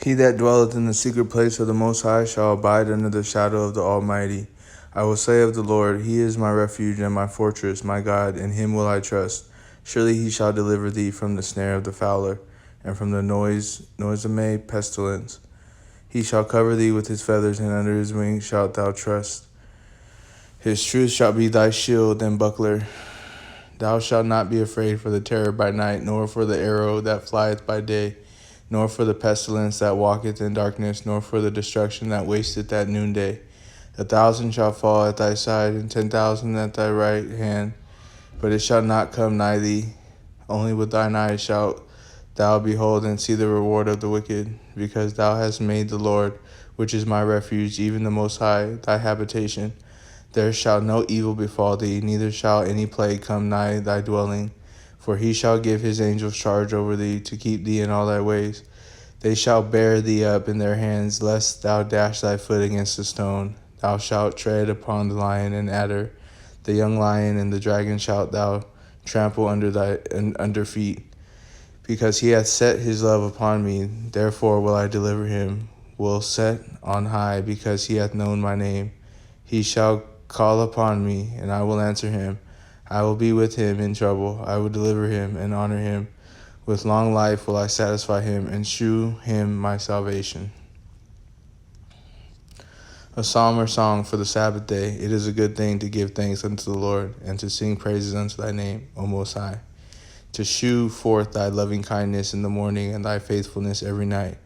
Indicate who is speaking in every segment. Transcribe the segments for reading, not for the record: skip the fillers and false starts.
Speaker 1: He that dwelleth in the secret place of the Most High shall abide under the shadow of the Almighty. I will say of the Lord, He is my refuge and my fortress, my God, in Him will I trust. Surely He shall deliver thee from the snare of the fowler, and from the noisome pestilence. He shall cover thee with His feathers, and under His wings shalt thou trust. His truth shall be thy shield and buckler. Thou shalt not be afraid for the terror by night, nor for the arrow that flieth by day, nor for the pestilence that walketh in darkness, nor for the destruction that wasteth at noonday. 1,000 shall fall at thy side, and 10,000 at thy right hand, but it shall not come nigh thee. Only with thine eyes shalt thou behold and see the reward of the wicked, because thou hast made the Lord, which is my refuge, even the Most High, thy habitation. There shall no evil befall thee, neither shall any plague come nigh thy dwelling. For he shall give his angels charge over thee, to keep thee in all thy ways. They shall bear thee up in their hands, lest thou dash thy foot against a stone. Thou shalt tread upon the lion and adder, the young lion and the dragon shalt thou trample under feet. Because he hath set his love upon me, therefore will I deliver him. Will set on high, because he hath known my name. He shall call upon me, and I will answer him. I will be with him in trouble. I will deliver him and honor him. With long life will I satisfy him and shew him my salvation. A psalm or song for the Sabbath day. It is a good thing to give thanks unto the Lord, and to sing praises unto thy name, O Most High. To shew forth thy loving kindness in the morning, and thy faithfulness every night.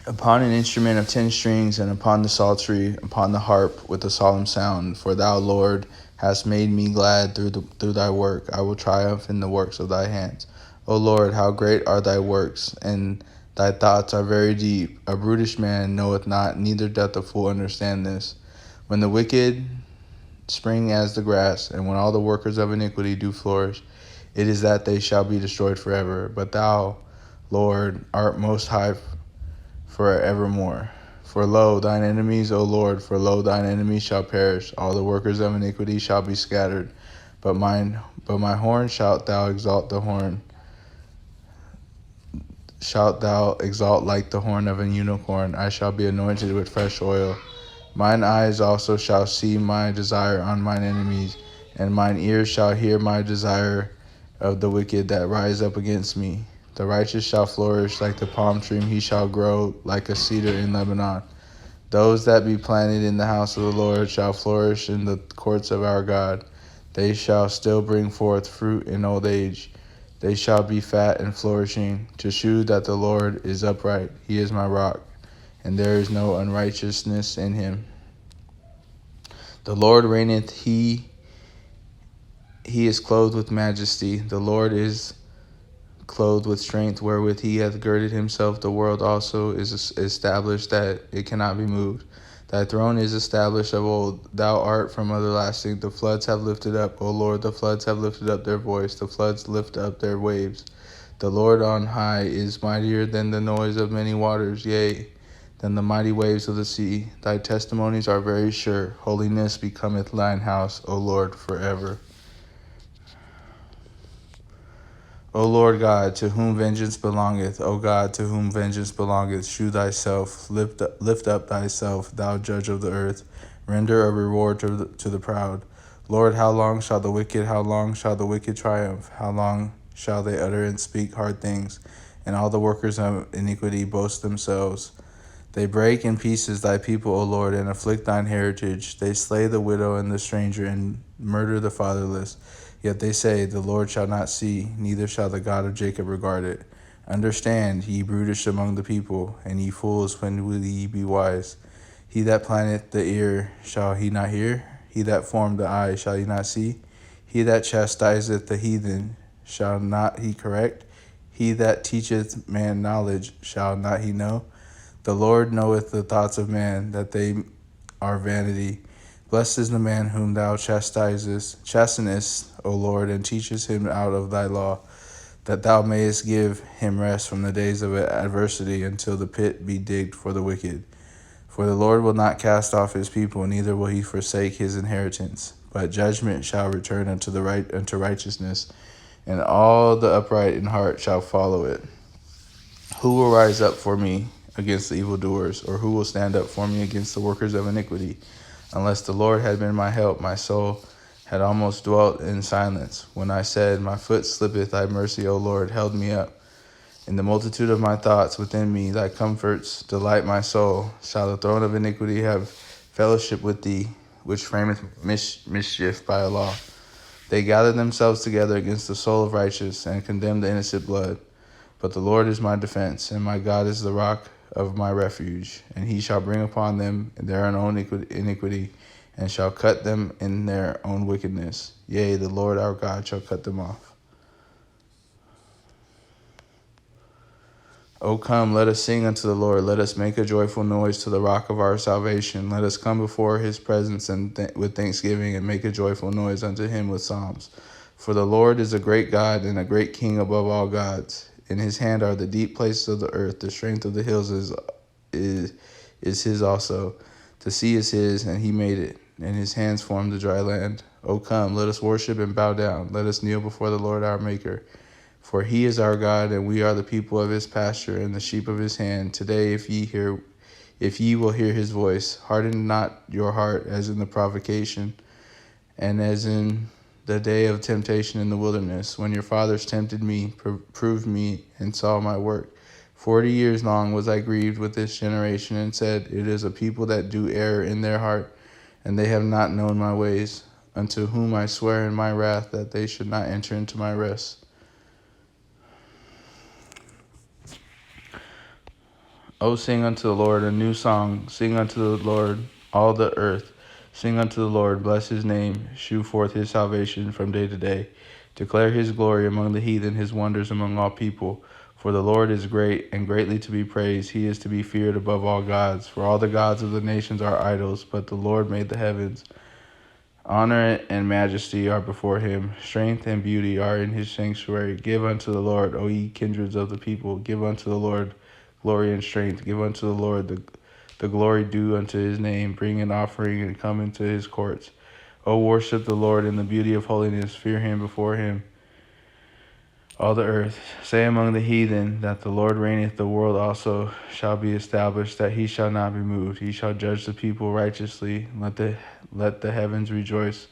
Speaker 1: Upon an instrument of 10 strings, and upon the psaltery, upon the harp, with a solemn sound. For thou, Lord, hast made me glad through thy work. I will triumph in the works of thy hands. O Lord, how great are thy works, and thy thoughts are very deep. A brutish man knoweth not, neither doth a fool understand this. When the wicked spring as the grass, and when all the workers of iniquity do flourish, it is that they shall be destroyed forever. But thou, Lord, art most high forevermore. For lo, thine enemies, O Lord, for lo, thine enemies shall perish. All the workers of iniquity shall be scattered. But my horn shalt thou exalt the horn. Shalt thou exalt like the horn of an unicorn. I shall be anointed with fresh oil. Mine eyes also shall see my desire on mine enemies, and mine ears shall hear my desire of the wicked that rise up against me. The righteous shall flourish like the palm tree, he shall grow like a cedar in Lebanon. Those that be planted in the house of the Lord shall flourish in the courts of our God. They shall still bring forth fruit in old age. They shall be fat and flourishing, to shew that the Lord is upright. He is my rock, and there is no unrighteousness in him. The Lord reigneth, he is clothed with majesty. The Lord is clothed with strength, wherewith he hath girded himself. The world also is established, that it cannot be moved. Thy throne is established of old. Thou art from everlasting. The floods have lifted up, O Lord, the floods have lifted up their voice. The floods lift up their waves. The Lord on high is mightier than the noise of many waters, yea, than the mighty waves of the sea. Thy testimonies are very sure. Holiness becometh thine house, O Lord, forever. O Lord God, to whom vengeance belongeth, O God, to whom vengeance belongeth, shew thyself, lift up thyself, thou judge of the earth, render a reward to the proud. Lord, how long shall the wicked triumph? How long shall they utter and speak hard things, and all the workers of iniquity boast themselves? They break in pieces thy people, O Lord, and afflict thine heritage. They slay the widow and the stranger, and murder the fatherless. Yet they say, the Lord shall not see, neither shall the God of Jacob regard it. Understand, ye brutish among the people, and ye fools, when will ye be wise? He that planteth the ear, shall he not hear? He that formed the eye, shall he not see? He that chastiseth the heathen, shall not he correct? He that teacheth man knowledge, shall not he know? The Lord knoweth the thoughts of man, that they are vanity. Blessed is the man whom thou chastenest, O Lord, and teachest him out of thy law, that thou mayest give him rest from the days of adversity, until the pit be digged for the wicked. For the Lord will not cast off his people, neither will he forsake his inheritance. but judgment shall return unto righteousness, and all the upright in heart shall follow it. Who will rise up for me against the evildoers, or who will stand up for me against the workers of iniquity? Unless the Lord had been my help, my soul had almost dwelt in silence. When I said, my foot slippeth, thy mercy, O Lord, held me up. In the multitude of my thoughts within me, thy comforts delight my soul. Shall the throne of iniquity have fellowship with thee, which frameth mischief by a law? They gather themselves together against the soul of righteous, and condemn the innocent blood. But the Lord is my defense, and my God is the rock of my refuge. And he shall bring upon them their own iniquity, and shall cut them in their own wickedness. Yea, the Lord our God shall cut them off. O come, let us sing unto the Lord. Let us make a joyful noise to the rock of our salvation. Let us come before his presence with thanksgiving, and make a joyful noise unto him with psalms. For the Lord is a great God and a great King above all gods. In his hand are the deep places of the earth. The strength of the hills is his also. The sea is his, and he made it, and his hands formed the dry land. O come, let us worship and bow down. Let us kneel before the Lord our Maker. For he is our God, and we are the people of his pasture, and the sheep of his hand. Today, if ye will hear his voice, harden not your heart as in the provocation, and as in the day of temptation in the wilderness, when your fathers tempted me, proved me, and saw my work. 40 years long was I grieved with this generation, and said, it is a people that do err in their heart, and they have not known my ways, unto whom I swear in my wrath that they should not enter into my rest. O sing unto the Lord a new song. Sing unto the Lord, all the earth. Sing unto the Lord, bless his name. Shew forth his salvation from day to day. Declare his glory among the heathen, his wonders among all people. For the Lord is great, and greatly to be praised. He is to be feared above all gods. For all the gods of the nations are idols, but the Lord made the heavens. Honor and majesty are before him. Strength and beauty are in his sanctuary. Give unto the Lord, O ye kindreds of the people. Give unto the Lord glory and strength. Give unto the Lord the glory due unto his name. Bring an offering and come into his courts. O worship the Lord in the beauty of holiness. Fear him before him, all the earth. Say among the heathen that the Lord reigneth. The world also shall be established, that he shall not be moved. He shall judge the people righteously. Let the heavens rejoice,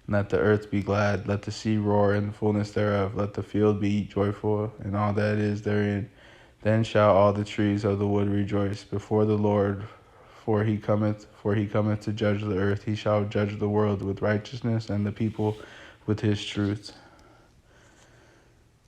Speaker 1: and let the earth be glad. Let the sea roar in the fullness thereof. Let the field be joyful, and all that is therein. Then shall all the trees of the wood rejoice before the Lord, for he cometh to judge the earth. He shall judge the world with righteousness, and the people with his truth.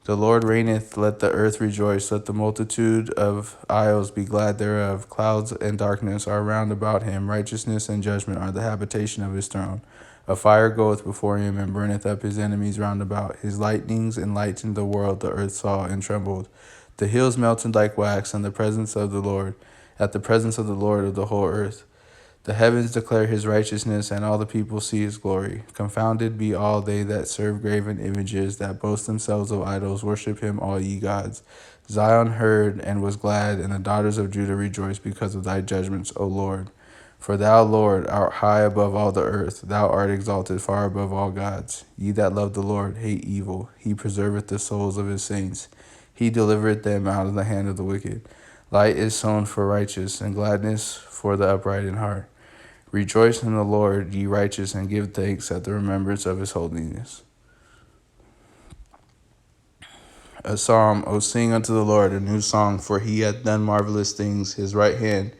Speaker 1: The Lord reigneth, let the earth rejoice. Let the multitude of isles be glad thereof. Clouds and darkness are round about him. Righteousness and judgment are the habitation of his throne. A fire goeth before him, and burneth up his enemies round about. His lightnings enlightened the world. The earth saw and trembled. The hills melted like wax in the presence of the Lord, at the presence of the Lord of the whole earth. The heavens declare his righteousness, and all the people see his glory. Confounded be all they that serve graven images, that boast themselves of idols. Worship him, all ye gods. Zion heard and was glad, and the daughters of Judah rejoiced because of thy judgments, O Lord. For thou, Lord, art high above all the earth. Thou art exalted far above all gods. Ye that love the Lord hate evil. He preserveth the souls of his saints. He delivereth them out of the hand of the wicked. Light is sown for righteous, and gladness for the upright in heart. Rejoice in the Lord, ye righteous, and give thanks at the remembrance of his holiness. A psalm. O sing unto the Lord a new song, for he hath done marvelous things. His right hand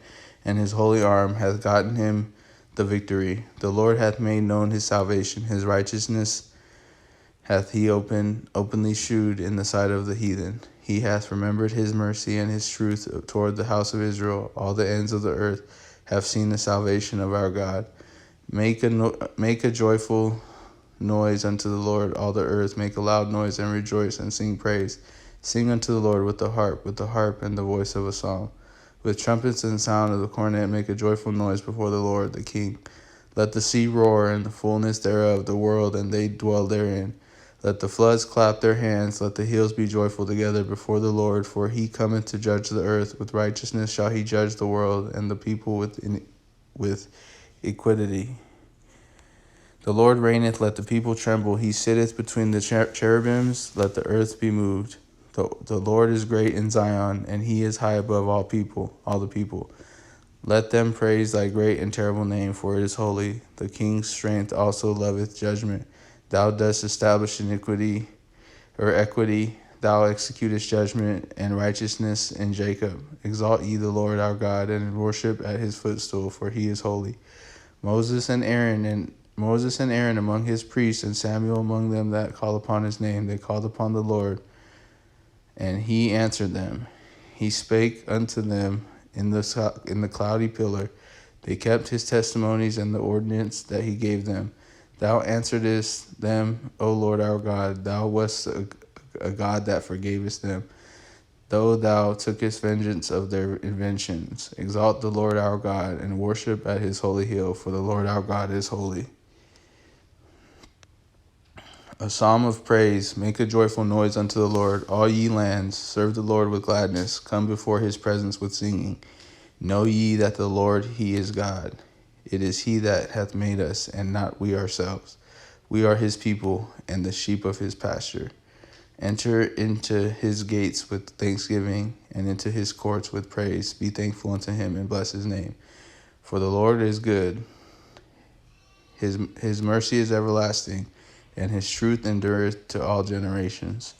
Speaker 1: and his holy arm hath gotten him the victory. The Lord hath made known his salvation. His righteousness hath he openly shewed in the sight of the heathen. He hath remembered his mercy and his truth toward the house of Israel. All the ends of the earth have seen the salvation of our God. Make a joyful noise unto the Lord, all the earth. Make a loud noise and rejoice and sing praise. Sing unto the Lord with the harp and the voice of a psalm. With trumpets and sound of the cornet, make a joyful noise before the Lord, the King. Let the sea roar and the fullness thereof, the world, and they dwell therein. Let the floods clap their hands. Let the hills be joyful together before the Lord, for he cometh to judge the earth. With righteousness shall he judge the world, and the people with equity. The Lord reigneth, let the people tremble. He sitteth between the cherubims, let the earth be moved. The Lord is great in Zion, and he is high above all the people. Let them praise thy great and terrible name, for it is holy. The king's strength also loveth judgment. Thou dost establish iniquity or equity. Thou executest judgment and righteousness in Jacob. Exalt ye the Lord our God, and worship at his footstool, for he is holy. Moses and Aaron among his priests, and Samuel among them that call upon his name, they called upon the Lord, and he answered them. He spake unto them in the cloudy pillar. They kept his testimonies and the ordinance that he gave them. Thou answeredest them, O Lord our God. Thou wast a God that forgavest them, though thou tookest vengeance of their inventions. Exalt the Lord our God, and worship at his holy hill, for the Lord our God is holy. A psalm of praise. Make a joyful noise unto the Lord, all ye lands. Serve the Lord with gladness. Come before his presence with singing. Know ye that the Lord, he is God. It is he that hath made us, and not we ourselves. We are his people, and the sheep of his pasture. Enter into his gates with thanksgiving, and into his courts with praise. Be thankful unto him, and bless his name. For the Lord is good. His mercy is everlasting, and his truth endureth to all generations.